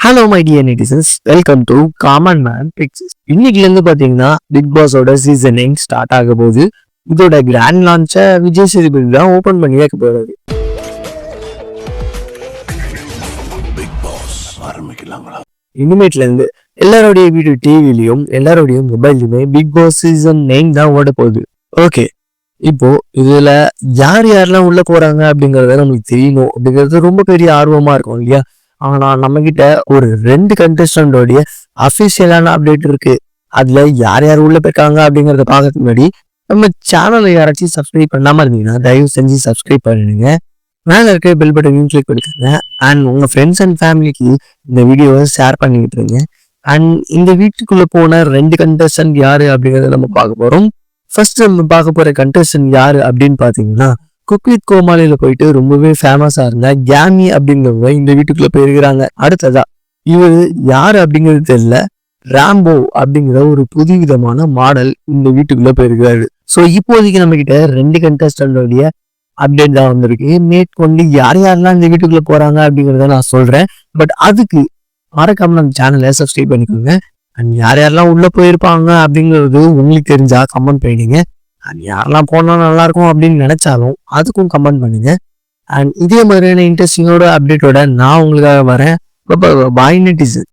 Hello my dear netizens, welcome to common man pictures. இன்னைக்குலேருந்து பார்த்தீங்கன்னா big பாஸோட seasoning start ஆக போகுது. இதோட கிராண்ட் லான்ச்சை விஜய் சேதுபதி தான் ஓப்பன் பண்ணி வைக்க போறாரு. இனிமேட்லேருந்து எல்லாரோடைய வீடியோ டிவிலையும் எல்லாரோடைய மொபைல்லையுமே பிக் பாஸ் சீசன் 9 தான் ஓட போகுது. ஓகே, இப்போ இதுல யார் யாரெல்லாம் உள்ள போறாங்க அப்படிங்கறத நமக்கு தெரியணும் அப்படிங்கிறது ரொம்ப பெரிய ஆர்வமா இருக்கும் இல்லையா? ஆனா நம்ம கிட்ட ஒரு 2 கண்டஸ்டன்டோடைய அபிஷியலான அப்டேட் இருக்கு. அதுல யார் யார் உள்ள போயிருக்காங்க அப்படிங்கறத பார்க்கறதுக்கு முன்னாடி நம்ம சேனலை யாராச்சும் சப்ஸ்கிரைப் பண்ணாம இருந்தீங்கன்னா தயவு செஞ்சு சப்ஸ்கிரைப் பண்ணிடுங்க. மேல இருக்க பெல் பட்டனையும் கிளிக் பண்ணிக்கோங்க. அண்ட் உங்க ஃப்ரெண்ட்ஸ் அண்ட் ஃபேமிலிக்கு இந்த வீடியோவை ஷேர் பண்ணிக்கிட்டு இருங்க. அண்ட் இந்த வீட்டுக்குள்ள போன 2 கண்டஸ்டன்ட் யாரு அப்படிங்கறத நம்ம பார்க்க போறோம். ஃபர்ஸ்ட் நம்ம பார்க்க போற கண்டஸ்டன்ட் யாரு அப்படின்னு பாத்தீங்கன்னா, குக் வித் கோமாளியில போயிட்டு ரொம்பவே ஃபேமஸா இருந்த கேமி அப்படிங்கிறவங்க இந்த வீட்டுக்குள்ள போயிருக்கிறாங்க. அடுத்ததா இவரு யாரு அப்படிங்கிறது தெரியல, ராம்போ அப்படிங்கிற ஒரு புதுவிதமான மாடல் இந்த வீட்டுக்குள்ள போயிருக்கிறாரு. ஸோ இப்போதைக்கு நம்ம கிட்ட 2 கண்டஸ்டன்டோடைய அப்டேட் தான் வந்திருக்கு. மேற்கொண்டு யார் யாரெல்லாம் இந்த வீட்டுக்குள்ள போறாங்க அப்படிங்கிறத நான் சொல்றேன். பட் அதுக்கு மறக்காம நம்ம சேனலை சப்ஸ்கிரைப் பண்ணிக்கோங்க. அண்ட் யார் யாரெல்லாம் உள்ள போயிருப்பாங்க அப்படிங்கிறது உங்களுக்கு தெரிஞ்சா கமெண்ட் பண்ணிடுங்க. அண்ட் யாரெல்லாம் போனா நல்லா இருக்கும் அப்படின்னு நினைச்சாலும் அதுக்கும் கமெண்ட் பண்ணுங்க. அண்ட் இதே மாதிரியான இன்ட்ரெஸ்டிங்கோட அப்டேட்டோட நான் உங்களுக்காக வரேன். பாய் நெட்டிசன்.